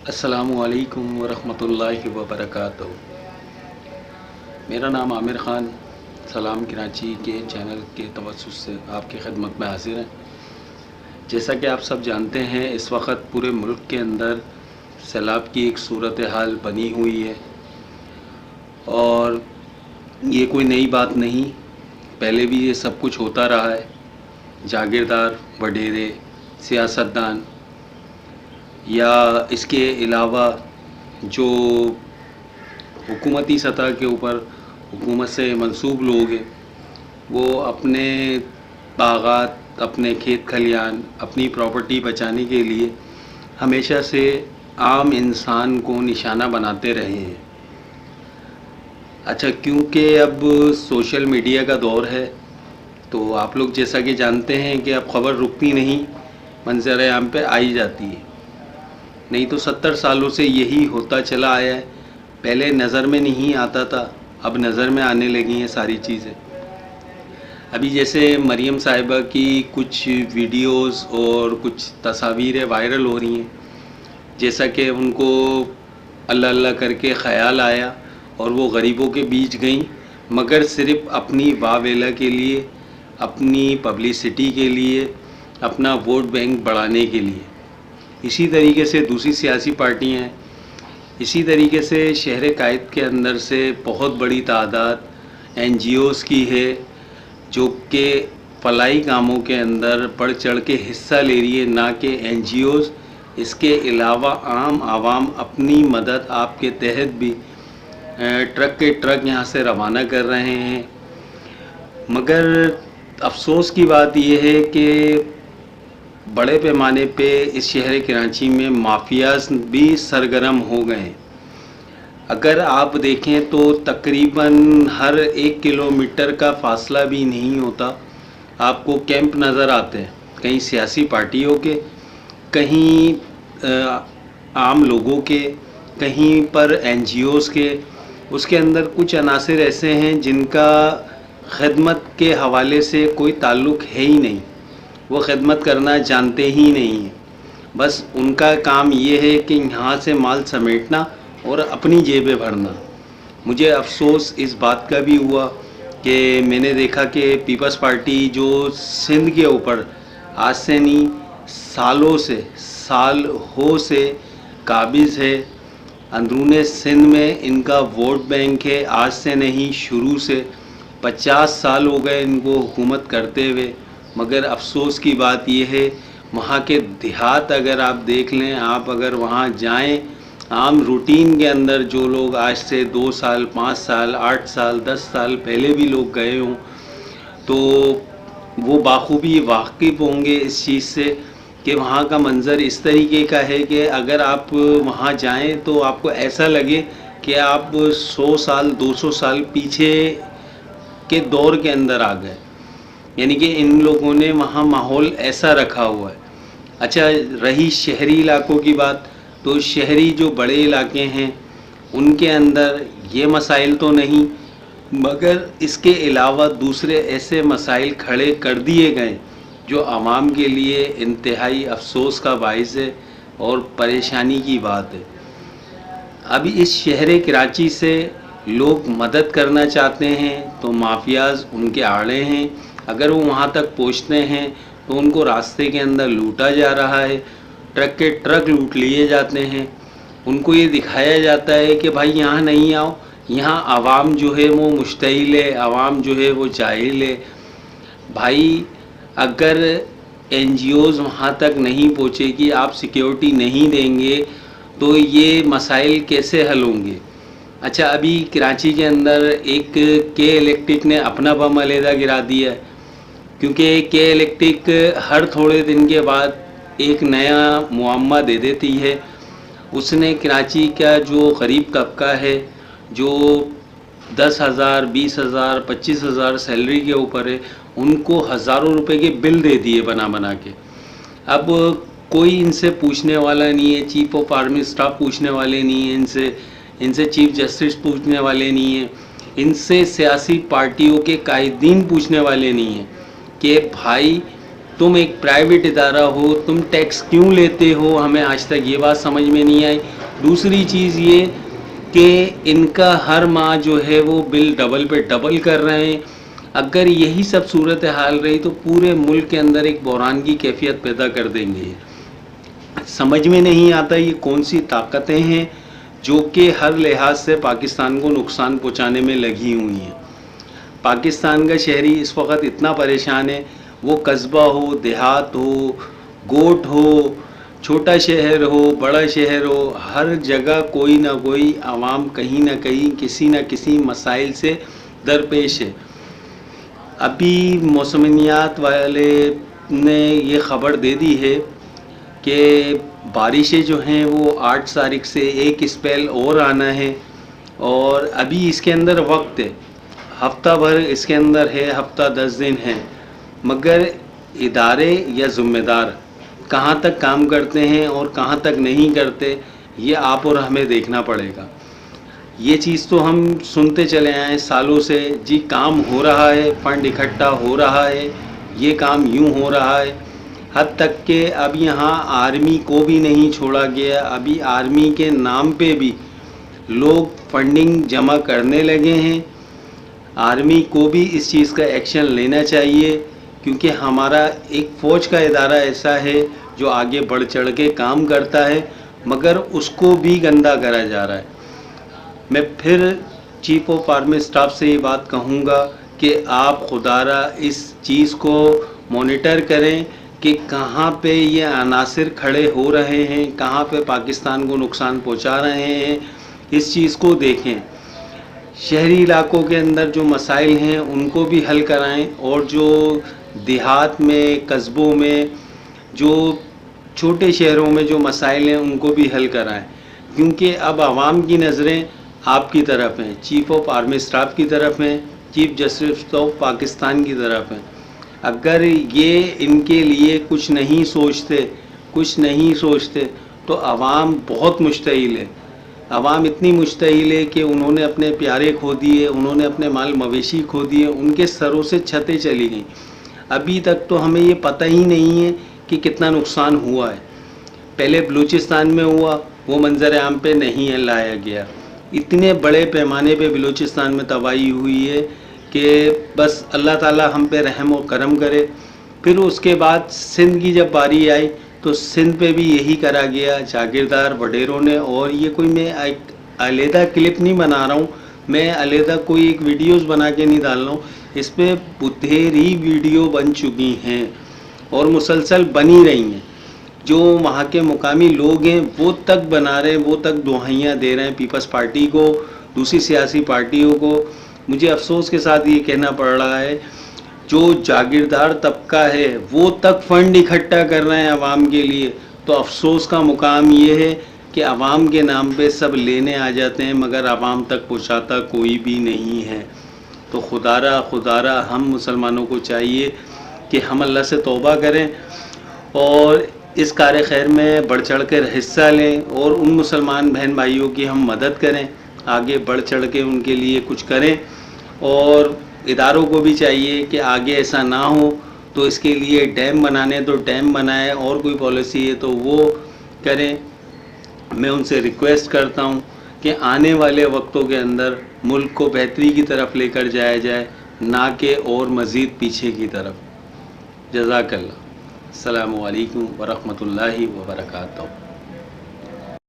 السلام علیکم ورحمۃ اللہ وبرکاتہ۔ میرا نام عامر خان سلام کراچی کے چینل کے توسط سے آپ کی خدمت میں حاضر ہیں۔ جیسا کہ آپ سب جانتے ہیں، اس وقت پورے ملک کے اندر سیلاب کی ایک صورتحال بنی ہوئی ہے، اور یہ کوئی نئی بات نہیں، پہلے بھی یہ سب کچھ ہوتا رہا ہے۔ جاگیردار، وڈیرے، سیاستدان یا اس کے علاوہ جو حکومتی سطح کے اوپر حکومت سے منسوب لوگ ہیں، وہ اپنے باغات، اپنے کھیت کھلیان، اپنی پراپرٹی بچانے کے لیے ہمیشہ سے عام انسان کو نشانہ بناتے رہے ہیں۔ اچھا، کیونکہ اب سوشل میڈیا کا دور ہے، تو آپ لوگ جیسا کہ جانتے ہیں کہ اب خبر رکتی نہیں، منظر عام پہ آئی جاتی ہے۔ نہیں تو 70 سالوں سے یہی ہوتا چلا آیا ہے۔ پہلے نظر میں نہیں آتا تھا، اب نظر میں آنے لگی ہیں ساری چیزیں۔ ابھی جیسے مریم صاحبہ کی کچھ ویڈیوز اور کچھ تصاویریں وائرل ہو رہی ہیں، جیسا کہ ان کو اللہ اللہ کر کے خیال آیا اور وہ غریبوں کے بیچ گئیں، مگر صرف اپنی واویلا کے لیے، اپنی پبلسٹی کے لیے، اپنا ووٹ بینک بڑھانے کے لیے۔ اسی طریقے سے دوسری سیاسی پارٹیاں ہیں، اسی طریقے سے شہر قائد کے اندر سے بہت بڑی تعداد این جی اوز کی ہے، جو کہ فلاحی کاموں کے اندر بڑھ چڑھ کے حصہ لے رہی ہے، نہ کہ این جی اوز۔ اس کے علاوہ عام عوام اپنی مدد آپ کے تحت بھی ٹرک کے ٹرک یہاں سے روانہ کر رہے ہیں۔ مگر افسوس کی بات یہ ہے کہ بڑے پیمانے پہ اس شہر کراچی میں مافیاز بھی سرگرم ہو گئے ہیں۔ اگر آپ دیکھیں تو تقریباً ہر 1 کلومیٹر کا فاصلہ بھی نہیں ہوتا، آپ کو کیمپ نظر آتے ہیں، کہیں سیاسی پارٹیوں کے، کہیں عام لوگوں کے، کہیں پر این جی اوز کے۔ اس کے اندر کچھ عناصر ایسے ہیں جن کا خدمت کے حوالے سے کوئی تعلق ہے ہی نہیں، وہ خدمت کرنا جانتے ہی نہیں ہیں۔ بس ان کا کام یہ ہے کہ یہاں سے مال سمیٹنا اور اپنی جیبیں بھرنا۔ مجھے افسوس اس بات کا بھی ہوا کہ میں نے دیکھا کہ پیپلز پارٹی جو سندھ کے اوپر آج سے نہیں، سالوں سے، سال ہو سے قابض ہے، اندرون سندھ میں ان کا ووٹ بینک ہے، آج سے نہیں، شروع سے 50 سال ہو گئے ان کو حکومت کرتے ہوئے۔ مگر افسوس کی بات یہ ہے، وہاں کے دیہات اگر آپ دیکھ لیں، آپ اگر وہاں جائیں، عام روٹین کے اندر جو لوگ آج سے 2 سال، 5 سال، 8 سال، 10 سال پہلے بھی لوگ گئے ہوں، تو وہ بخوبی واقف ہوں گے اس چیز سے کہ وہاں کا منظر اس طریقے کا ہے کہ اگر آپ وہاں جائیں تو آپ کو ایسا لگے کہ آپ 100 سال، 200 سال پیچھے کے دور کے اندر آ گئے۔ یعنی کہ ان لوگوں نے وہاں ماحول ایسا رکھا ہوا ہے۔ اچھا، رہی شہری علاقوں کی بات، تو شہری جو بڑے علاقے ہیں ان کے اندر یہ مسائل تو نہیں، مگر اس کے علاوہ دوسرے ایسے مسائل کھڑے کر دیے گئے جو عوام کے لیے انتہائی افسوس کا باعث ہے اور پریشانی کی بات ہے۔ ابھی اس شہر کراچی سے لوگ مدد کرنا چاہتے ہیں تو مافیاز ان کے آڑے ہیں، اگر وہ وہاں تک پہنچتے ہیں تو ان کو راستے کے اندر لوٹا جا رہا ہے، ٹرک کے ٹرک لوٹ لیے جاتے ہیں۔ ان کو یہ دکھایا جاتا ہے کہ بھائی یہاں نہیں آؤ، یہاں عوام جو ہے وہ مشتعل ہے، عوام جو ہے وہ جاہل ہے۔ بھائی اگر این جی اوز وہاں تک نہیں پہنچے گی، آپ سیکیورٹی نہیں دیں گے تو یہ مسائل کیسے حل ہوں گے؟ اچھا، ابھی کراچی کے اندر ایک کے الیکٹرک نے اپنا بم علیحدہ گرا دیا ہے، کیونکہ کے الیکٹرک ہر تھوڑے دن کے بعد ایک نیا معمہ دے دیتی ہے۔ اس نے کراچی کا جو غریب طبقہ ہے، جو 10,000، 20,000، 25,000 سیلری کے اوپر ہے، ان کو ہزاروں روپے کے بل دے دیے بنا بنا کے۔ اب کوئی ان سے پوچھنے والا نہیں ہے، چیف آف آرمی اسٹاف پوچھنے والے نہیں ہیں ان سے چیف جسٹس پوچھنے والے نہیں ہیں، ان سے سیاسی پارٹیوں کے قائدین پوچھنے والے نہیں ہیں کہ بھائی تم ایک پرائیویٹ ادارہ ہو، تم ٹیکس کیوں لیتے ہو؟ ہمیں آج تک یہ بات سمجھ میں نہیں آئی۔ دوسری چیز یہ کہ ان کا ہر ماہ جو ہے وہ بل ڈبل پہ ڈبل کر رہے ہیں۔ اگر یہی سب صورتحال رہی تو پورے ملک کے اندر ایک بحران کی کیفیت پیدا کر دیں گے۔ سمجھ میں نہیں آتا یہ کون سی طاقتیں ہیں جو کہ ہر لحاظ سے پاکستان کو نقصان پہنچانے میں لگی ہوئی ہیں۔ پاکستان کا شہری اس وقت اتنا پریشان ہے، وہ قصبہ ہو، دیہات ہو، گوٹ ہو، چھوٹا شہر ہو، بڑا شہر ہو، ہر جگہ کوئی نہ کوئی عوام کہیں نہ کہیں کسی نہ کسی مسائل سے درپیش ہے۔ ابھی موسمیات والے نے یہ خبر دے دی ہے کہ بارشیں جو ہیں وہ 8 تاریخ سے ایک اسپیل اور آنا ہے، اور ابھی اس کے اندر وقت ہے، ہفتہ بھر اس کے اندر ہے، ہفتہ 10 دن ہے، مگر ادارے یا ذمہ دار کہاں تک کام کرتے ہیں اور کہاں تک نہیں کرتے یہ آپ اور ہمیں دیکھنا پڑے گا۔ یہ چیز تو ہم سنتے چلے آئے سالوں سے، جی کام ہو رہا ہے، فنڈ اکٹھا ہو رہا ہے، یہ کام یوں ہو رہا ہے، حد تک کہ اب یہاں آرمی کو بھی نہیں چھوڑا گیا۔ ابھی آرمی کے نام پہ بھی لوگ فنڈنگ جمع کرنے لگے ہیں۔ آرمی کو بھی اس چیز کا ایکشن لینا چاہیے، کیونکہ ہمارا ایک فوج کا ادارہ ایسا ہے جو آگے بڑھ چڑھ کے کام کرتا ہے، مگر اس کو بھی گندا کرا جا رہا ہے۔ میں پھر چیف آف آرمی اسٹاف سے یہ بات کہوں گا کہ آپ خدارہ اس چیز کو مانیٹر کریں کہ کہاں پہ یہ عناصر کھڑے ہو رہے ہیں، کہاں پہ پاکستان کو نقصان پہنچا رہے ہیں، اس چیز کو دیکھیں۔ شہری علاقوں کے اندر جو مسائل ہیں ان کو بھی حل کرائیں، اور جو دیہات میں، قصبوں میں، جو چھوٹے شہروں میں جو مسائل ہیں ان کو بھی حل کرائیں، کیونکہ اب عوام کی نظریں آپ کی طرف ہیں، چیف آف آرمی اسٹاف کی طرف ہیں، چیف جسٹس آف پاکستان کی طرف ہیں۔ اگر یہ ان کے لیے کچھ نہیں سوچتے تو عوام بہت مشتعل ہے۔ عوام اتنی مشتعل ہے کہ انہوں نے اپنے پیارے کھو دیے، انہوں نے اپنے مال مویشی کھو دیے، ان کے سروں سے چھتیں چلی گئیں۔ ابھی تک تو ہمیں یہ پتہ ہی نہیں ہے کہ کتنا نقصان ہوا ہے۔ پہلے بلوچستان میں ہوا، وہ منظر عام پہ نہیں لایا گیا۔ اتنے بڑے پیمانے پہ بلوچستان میں تباہی ہوئی ہے کہ بس اللہ تعالیٰ ہم پہ رحم و کرم کرے۔ پھر اس کے بعد سندھ کی جب باری آئی تو سندھ پہ بھی یہی کرا گیا جاگیردار وڈیروں نے، اور یہ کوئی میں ایک علیحدہ کلپ نہیں بنا رہا ہوں، میں علیحدہ کوئی ایک ویڈیوز بنا کے نہیں ڈال رہا ہوں، اس پہ بتھیری ویڈیو بن چکی ہیں اور مسلسل بنی رہی ہیں۔ جو وہاں کے مقامی لوگ ہیں وہ تک بنا رہے ہیں، وہ تک دہائیاں دے رہے ہیں پیپلز پارٹی کو، دوسری سیاسی پارٹیوں کو۔ مجھے افسوس کے ساتھ یہ کہنا پڑ رہا ہے جو جاگیردار طبقہ ہے وہ تک فنڈ اکٹھا کر رہے ہیں عوام کے لیے، تو افسوس کا مقام یہ ہے کہ عوام کے نام پہ سب لینے آ جاتے ہیں مگر عوام تک پہنچاتا کوئی بھی نہیں ہے۔ تو خدارہ ہم مسلمانوں کو چاہیے کہ ہم اللہ سے توبہ کریں اور اس کار خیر میں بڑھ چڑھ کر حصہ لیں، اور ان مسلمان بہن بھائیوں کی ہم مدد کریں، آگے بڑھ چڑھ کے ان کے لیے کچھ کریں، اور اداروں کو بھی چاہیے کہ آگے ایسا نہ ہو تو اس کے لیے ڈیم بنانے تو ڈیم بنائیں، اور کوئی پالیسی ہے تو وہ کریں۔ میں ان سے ریکویسٹ کرتا ہوں کہ آنے والے وقتوں کے اندر ملک کو بہتری کی طرف لے کر جایا جائے، نہ کہ اور مزید پیچھے کی طرف۔ جزاک اللہ۔ السلام علیکم ورحمۃ اللہ وبرکاتہ۔